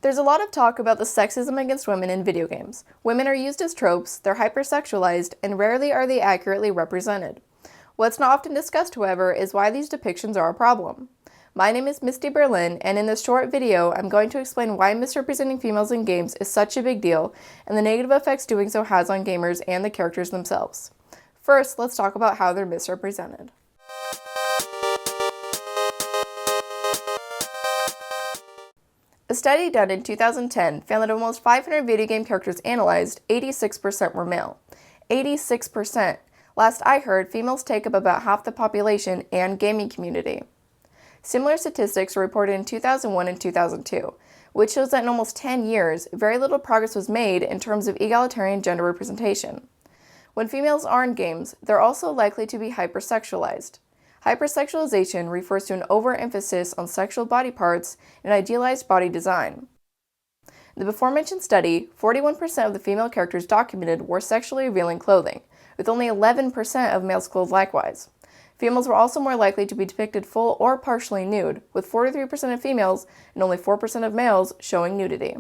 There's a lot of talk about the sexism against women in video games. Women are used as tropes, they're hypersexualized, and rarely are they accurately represented. What's not often discussed, however, is why these depictions are a problem. My name is Misty Berlin, and in this short video, I'm going to explain why misrepresenting females in games is such a big deal, and the negative effects doing so has on gamers and the characters themselves. First, let's talk about how they're misrepresented. A study done in 2010 found that of almost 500 video game characters analyzed, 86% were male. 86%! Last I heard, females take up about half the population and gaming community. Similar statistics were reported in 2001 and 2002, which shows that in almost 10 years, very little progress was made in terms of egalitarian gender representation. When females are in games, they're also likely to be hypersexualized. Hypersexualization refers to an overemphasis on sexual body parts and idealized body design. In the before-mentioned study, 41% of the female characters documented wore sexually revealing clothing, with only 11% of males clothed likewise. Females were also more likely to be depicted full or partially nude, with 43% of females and only 4% of males showing nudity.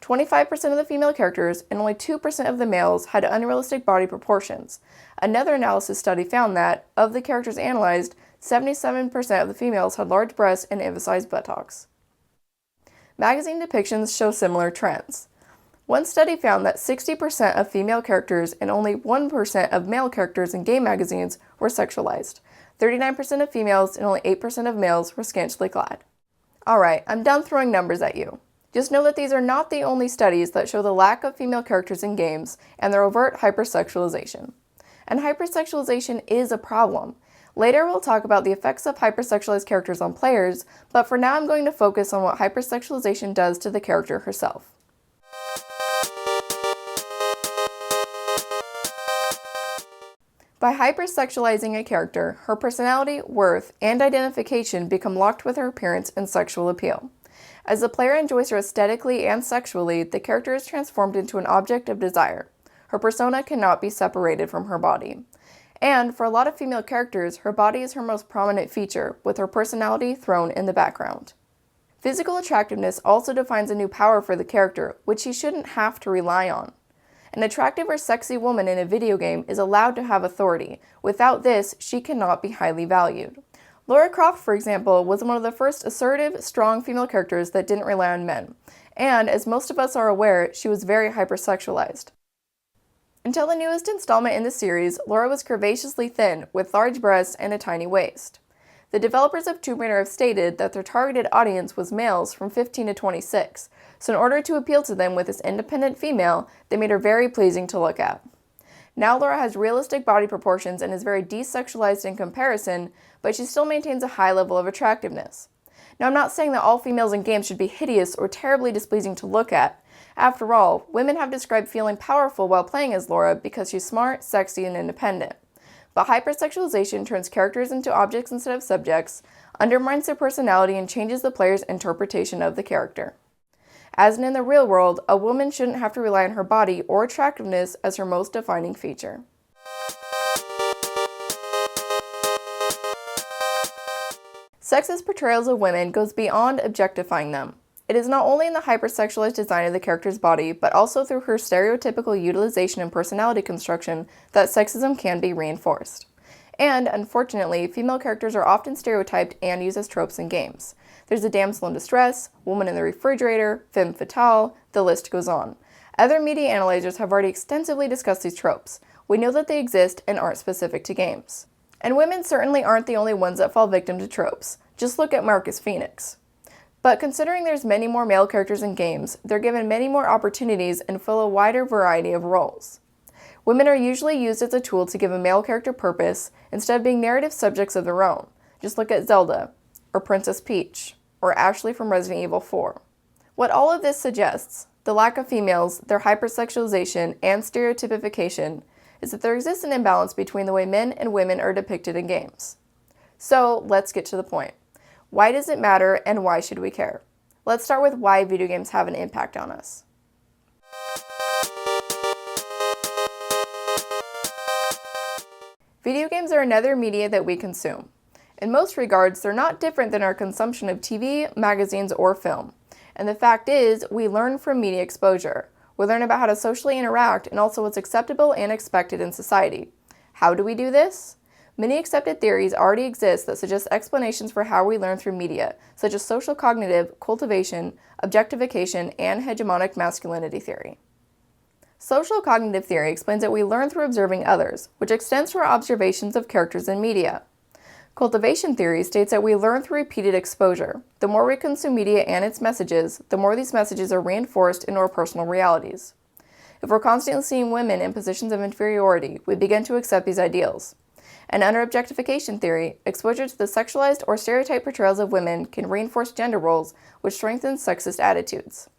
25% of the female characters and only 2% of the males had unrealistic body proportions. Another analysis study found that, of the characters analyzed, 77% of the females had large breasts and emphasized buttocks. Magazine depictions show similar trends. One study found that 60% of female characters and only 1% of male characters in game magazines were sexualized. 39% of females and only 8% of males were scantily clad. Alright, I'm done throwing numbers at you. Just know that these are not the only studies that show the lack of female characters in games and their overt hypersexualization. And hypersexualization is a problem. Later we'll talk about the effects of hypersexualized characters on players, but for now I'm going to focus on what hypersexualization does to the character herself. By hypersexualizing a character, her personality, worth, and identification become locked with her appearance and sexual appeal. As the player enjoys her aesthetically and sexually, the character is transformed into an object of desire. Her persona cannot be separated from her body. And, for a lot of female characters, her body is her most prominent feature, with her personality thrown in the background. Physical attractiveness also defines a new power for the character, which she shouldn't have to rely on. An attractive or sexy woman in a video game is allowed to have authority. Without this, she cannot be highly valued. Lara Croft, for example, was one of the first assertive, strong female characters that didn't rely on men. And, as most of us are aware, she was very hypersexualized. Until the newest installment in the series, Lara was curvaceously thin, with large breasts and a tiny waist. The developers of Tomb Raider have stated that their targeted audience was males from 15 to 26, so in order to appeal to them with this independent female, they made her very pleasing to look at. Now Lara has realistic body proportions and is very desexualized in comparison, but she still maintains a high level of attractiveness. Now I'm not saying that all females in games should be hideous or terribly displeasing to look at. After all, women have described feeling powerful while playing as Lara because she's smart, sexy, and independent. But hypersexualization turns characters into objects instead of subjects, undermines their personality, and changes the player's interpretation of the character. As in the real world, a woman shouldn't have to rely on her body or attractiveness as her most defining feature. Sexist portrayals of women goes beyond objectifying them. It is not only in the hypersexualized design of the character's body, but also through her stereotypical utilization and personality construction that sexism can be reinforced. And, unfortunately, female characters are often stereotyped and used as tropes in games. There's a damsel in distress, woman in the refrigerator, femme fatale, the list goes on. Other media analyzers have already extensively discussed these tropes. We know that they exist and aren't specific to games. And women certainly aren't the only ones that fall victim to tropes. Just look at Marcus Phoenix. But considering there's many more male characters in games, they're given many more opportunities and fill a wider variety of roles. Women are usually used as a tool to give a male character purpose instead of being narrative subjects of their own. Just look at Zelda, or Princess Peach, or Ashley from Resident Evil 4. What all of this suggests, the lack of females, their hypersexualization, and stereotypification, is that there exists an imbalance between the way men and women are depicted in games. So, let's get to the point. Why does it matter, and why should we care? Let's start with why video games have an impact on us. Video games are another media that we consume. In most regards, they're not different than our consumption of TV, magazines, or film. And the fact is, we learn from media exposure. We learn about how to socially interact and also what's acceptable and expected in society. How do we do this? Many accepted theories already exist that suggest explanations for how we learn through media, such as social cognitive, cultivation, objectification, and hegemonic masculinity theory. Social cognitive theory explains that we learn through observing others, which extends to our observations of characters in media. Cultivation theory states that we learn through repeated exposure. The more we consume media and its messages, the more these messages are reinforced into our personal realities. If we're constantly seeing women in positions of inferiority, we begin to accept these ideals. And under objectification theory, exposure to the sexualized or stereotype portrayals of women can reinforce gender roles, which strengthens sexist attitudes.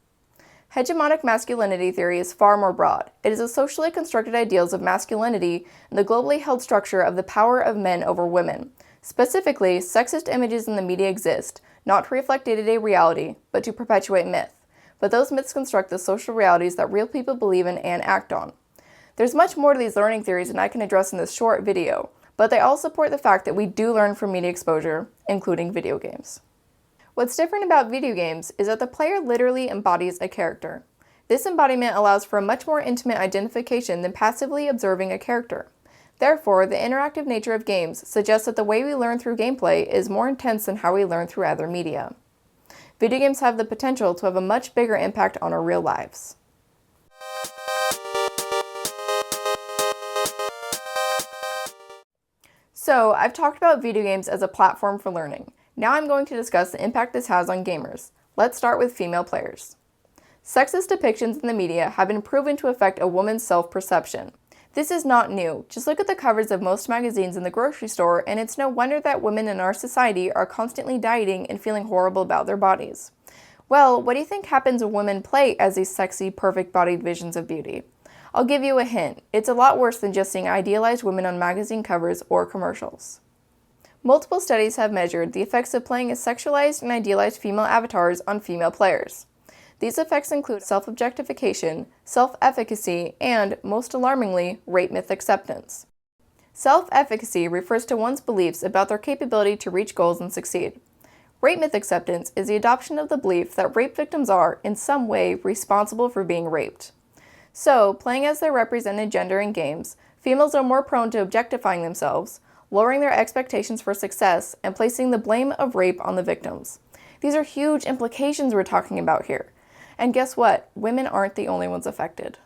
Hegemonic masculinity theory is far more broad. It is a socially constructed ideals of masculinity and the globally held structure of the power of men over women. Specifically, sexist images in the media exist, not to reflect day-to-day reality, but to perpetuate myth. But those myths construct the social realities that real people believe in and act on. There's much more to these learning theories than I can address in this short video, but they all support the fact that we do learn from media exposure, including video games. What's different about video games is that the player literally embodies a character. This embodiment allows for a much more intimate identification than passively observing a character. Therefore, the interactive nature of games suggests that the way we learn through gameplay is more intense than how we learn through other media. Video games have the potential to have a much bigger impact on our real lives. So, I've talked about video games as a platform for learning. Now I'm going to discuss the impact this has on gamers. Let's start with female players. Sexist depictions in the media have been proven to affect a woman's self-perception. This is not new. Just look at the covers of most magazines in the grocery store, and it's no wonder that women in our society are constantly dieting and feeling horrible about their bodies. Well, what do you think happens when women play as these sexy, perfect-bodied visions of beauty? I'll give you a hint. It's a lot worse than just seeing idealized women on magazine covers or commercials. Multiple studies have measured the effects of playing as sexualized and idealized female avatars on female players. These effects include self-objectification, self-efficacy, and, most alarmingly, rape myth acceptance. Self-efficacy refers to one's beliefs about their capability to reach goals and succeed. Rape myth acceptance is the adoption of the belief that rape victims are, in some way, responsible for being raped. So, playing as their represented gender in games, females are more prone to objectifying themselves, lowering their expectations for success, and placing the blame of rape on the victims. These are huge implications we're talking about here. And guess what? Women aren't the only ones affected.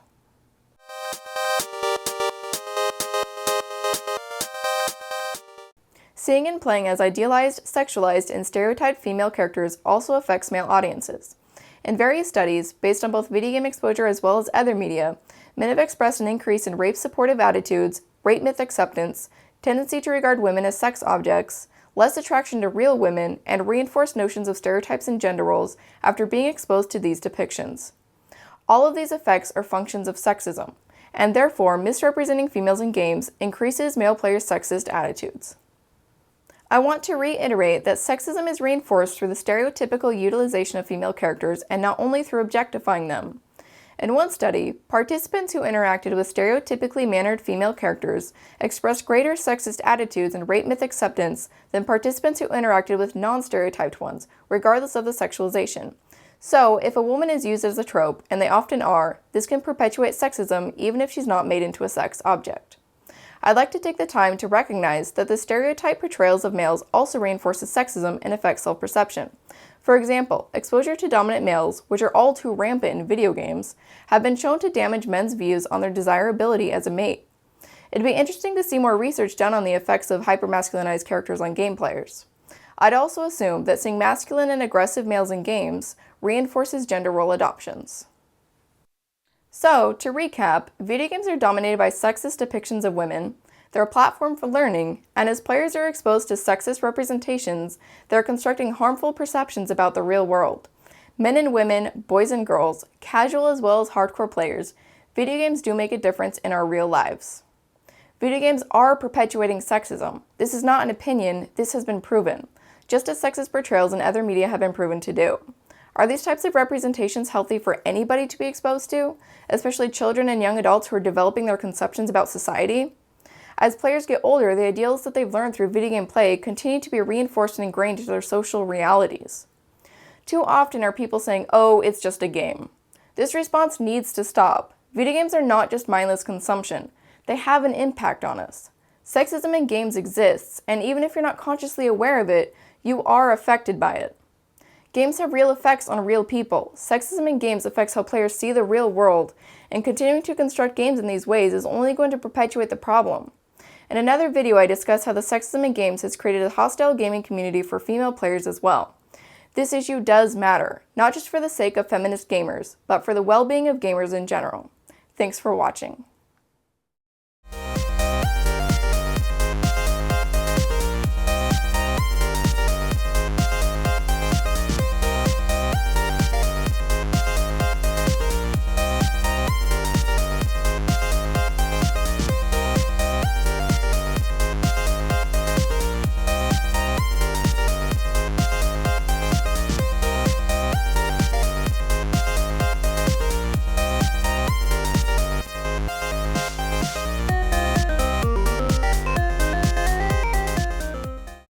Seeing and playing as idealized, sexualized, and stereotyped female characters also affects male audiences. In various studies, based on both video game exposure as well as other media, men have expressed an increase in rape-supportive attitudes, rape myth acceptance, tendency to regard women as sex objects, less attraction to real women, and reinforced notions of stereotypes and gender roles after being exposed to these depictions. All of these effects are functions of sexism, and therefore misrepresenting females in games increases male players' sexist attitudes. I want to reiterate that sexism is reinforced through the stereotypical utilization of female characters and not only through objectifying them. In one study, participants who interacted with stereotypically mannered female characters expressed greater sexist attitudes and rape myth acceptance than participants who interacted with non-stereotyped ones, regardless of the sexualization. So, if a woman is used as a trope, and they often are, this can perpetuate sexism even if she's not made into a sex object. I'd like to take the time to recognize that the stereotype portrayals of males also reinforces sexism and affects self-perception. For example, exposure to dominant males, which are all too rampant in video games, have been shown to damage men's views on their desirability as a mate. It'd be interesting to see more research done on the effects of hyper-masculinized characters on game players. I'd also assume that seeing masculine and aggressive males in games reinforces gender role adoptions. So, to recap, video games are dominated by sexist depictions of women, they're a platform for learning, and as players are exposed to sexist representations, they're constructing harmful perceptions about the real world. Men and women, boys and girls, casual as well as hardcore players, video games do make a difference in our real lives. Video games are perpetuating sexism. This is not an opinion, this has been proven, just as sexist portrayals in other media have been proven to do. Are these types of representations healthy for anybody to be exposed to, especially children and young adults who are developing their conceptions about society? As players get older, the ideals that they've learned through video game play continue to be reinforced and ingrained into their social realities. Too often are people saying, "Oh, it's just a game." This response needs to stop. Video games are not just mindless consumption. They have an impact on us. Sexism in games exists, and even if you're not consciously aware of it, you are affected by it. Games have real effects on real people. Sexism in games affects how players see the real world, and continuing to construct games in these ways is only going to perpetuate the problem. In another video, I discuss how the sexism in games has created a hostile gaming community for female players as well. This issue does matter, not just for the sake of feminist gamers, but for the well-being of gamers in general. Thanks for watching.